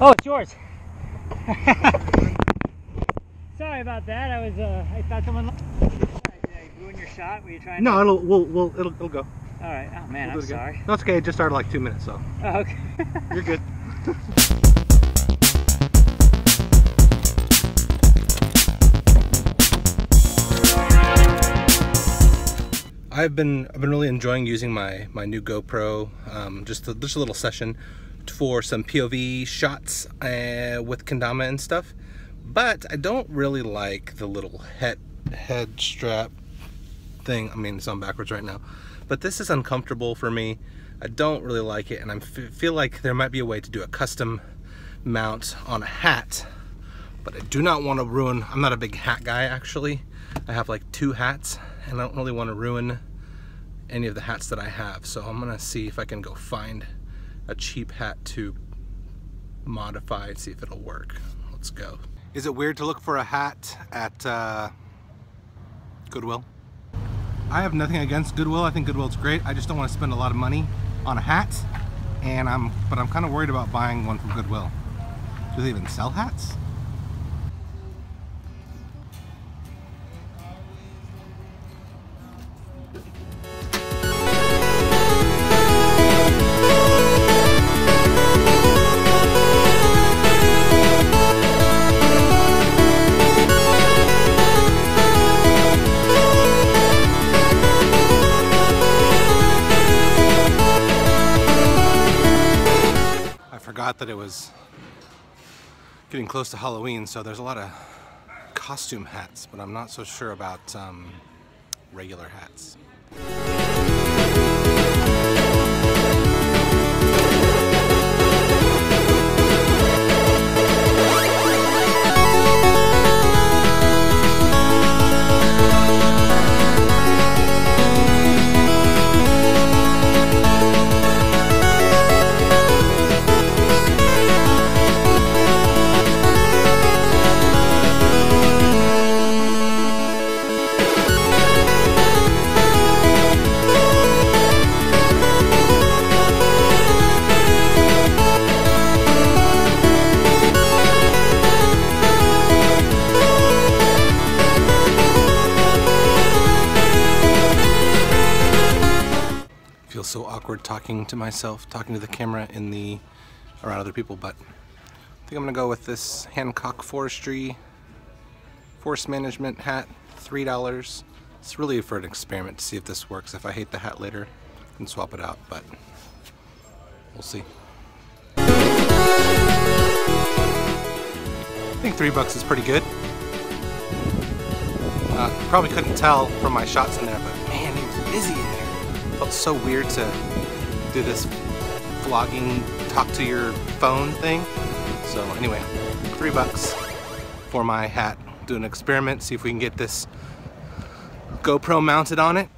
Oh, it's yours. Sorry about that. I thought someone. Did I ruin your shot? Were you trying? No, to... it'll go. All right. Oh man, I'm sorry. No, it's okay. It just started like 2 minutes, so. Oh, okay. You're good. I've been really enjoying using my new GoPro. Just a little session for some POV shots with Kendama and stuff. But I don't really like the little head strap thing. I mean, it's on backwards right now. But this is uncomfortable for me. I don't really like it, and I feel like there might be a way to do a custom mount on a hat. But I do not want to ruin. I'm not a big hat guy, actually. I have like 2 hats, and I don't really want to ruin any of the hats that I have. So I'm gonna see if I can go find a cheap hat to modify and see if it'll work. Let's go. Is it weird to look for a hat at Goodwill? I have nothing against Goodwill. I think Goodwill's great. I just don't want to spend a lot of money on a hat, and I'm kind of worried about buying one from Goodwill. Do they even sell hats? That it was getting close to Halloween, so there's a lot of costume hats, but I'm not so sure about regular hats. So awkward talking to myself, talking to the camera around other people, but I think I'm gonna go with this Hancock Forest Management hat, $3. It's really for an experiment to see if this works. If I hate the hat later, I can swap it out, but we'll see. I think $3 is pretty good. Probably couldn't tell from my shots in there, but man, it was busy in there. Felt so weird to do this vlogging, talk to your phone thing. So anyway, $3 for my hat. Do an experiment, see if we can get this GoPro mounted on it.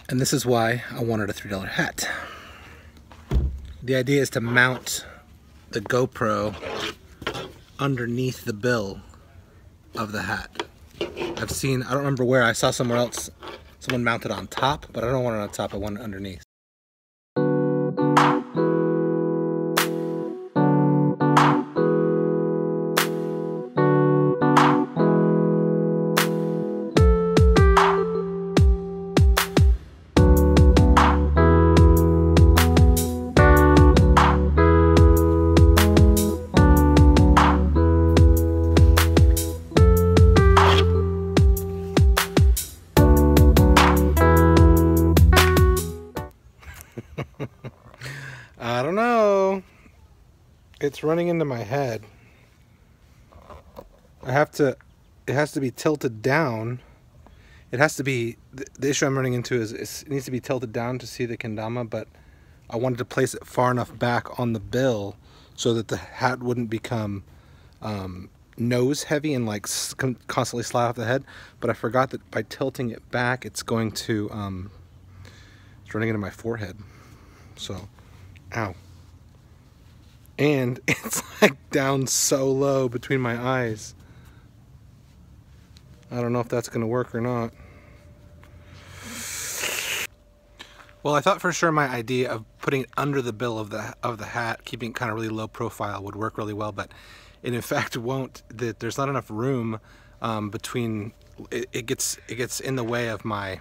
And this is why I wanted a $3 hat. The idea is to mount the GoPro underneath the bill of the hat. I've seen, I don't remember where, I saw somewhere else someone mounted on top, but I don't want it on top, I want it underneath. I don't know. It's running into my head. It has to be tilted down. It has to be, the issue I'm running into is it needs to be tilted down to see the kendama, but I wanted to place it far enough back on the bill so that the hat wouldn't become nose heavy and like constantly slide off the head. But I forgot that by tilting it back, it's going to, it's running into my forehead. So, ow. And it's like down so low between my eyes. I don't know if that's gonna work or not. Well, I thought for sure my idea of putting it under the bill of the hat, keeping it kind of really low profile, would work really well, but it in fact won't. There's not enough room between. It gets in the way of my.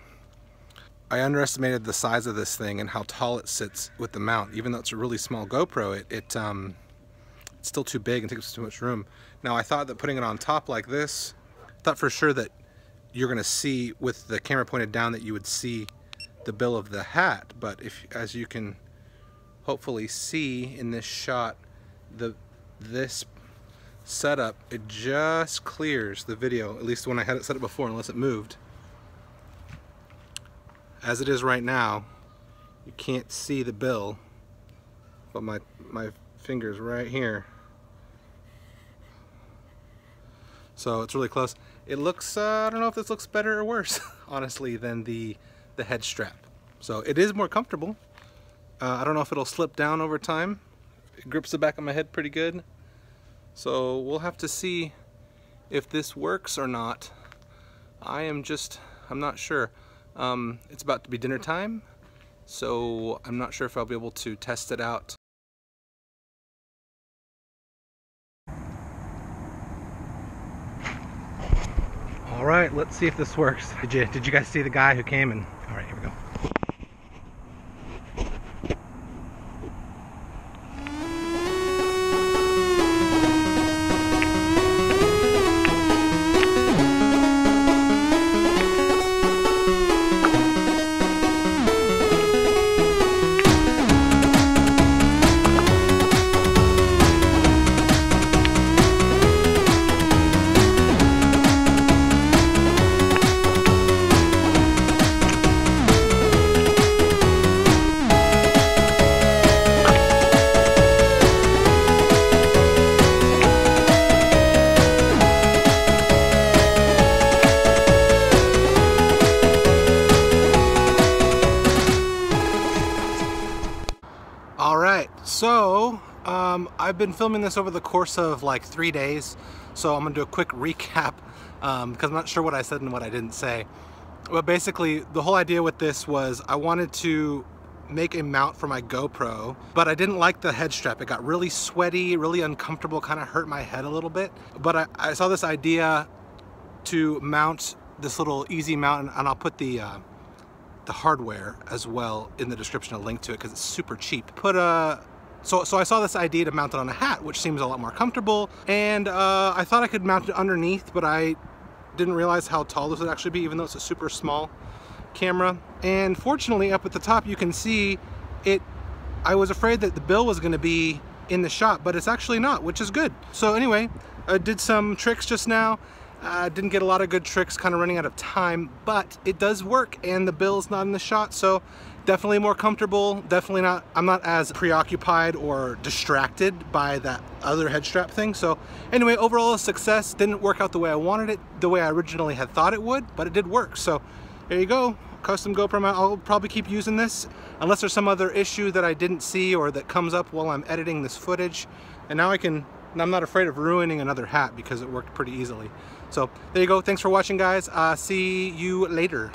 I underestimated the size of this thing and how tall it sits with the mount. Even though it's a really small GoPro, it's still too big and takes too much room. Now I thought that putting it on top like this, I thought for sure that you're gonna see with the camera pointed down that you would see the bill of the hat, but as you can hopefully see in this shot, this setup, it just clears the video, at least when I had it set up before, unless it moved. As it is right now, you can't see the bill, but my finger's right here. So it's really close. It looks, I don't know if this looks better or worse, honestly, than the head strap. So it is more comfortable. I don't know if it'll slip down over time. It grips the back of my head pretty good. So we'll have to see if this works or not. I'm not sure. It's about to be dinner time, so I'm not sure if I'll be able to test it out. All right, let's see if this works. Did you guys see the guy who came and? All right, here we go. So, I've been filming this over the course of like 3 days, so I'm gonna do a quick recap because I'm not sure what I said and what I didn't say. But basically, the whole idea with this was I wanted to make a mount for my GoPro, but I didn't like the head strap. It got really sweaty, really uncomfortable, kind of hurt my head a little bit. But I saw this idea to mount this little easy mount, and I'll put the hardware as well in the description, a link to it, because it's super cheap. So I saw this idea to mount it on a hat, which seems a lot more comfortable, and I thought I could mount it underneath, but I didn't realize how tall this would actually be, even though it's a super small camera. And fortunately, up at the top you can see it. I was afraid that the bill was going to be in the shot, but it's actually not, which is good. So anyway, I did some tricks just now. Didn't get a lot of good tricks, kind of running out of time, but it does work, and the bill's not in the shot, so definitely more comfortable. Definitely not, I'm not as preoccupied or distracted by that other head strap thing. So anyway, overall a success. Didn't work out the way I wanted it, the way I originally had thought it would, but it did work. So there you go, custom GoPro mount. I'll probably keep using this unless there's some other issue that I didn't see or that comes up while I'm editing this footage. And now I'm not afraid of ruining another hat because it worked pretty easily. So there you go. Thanks for watching, guys. See you later.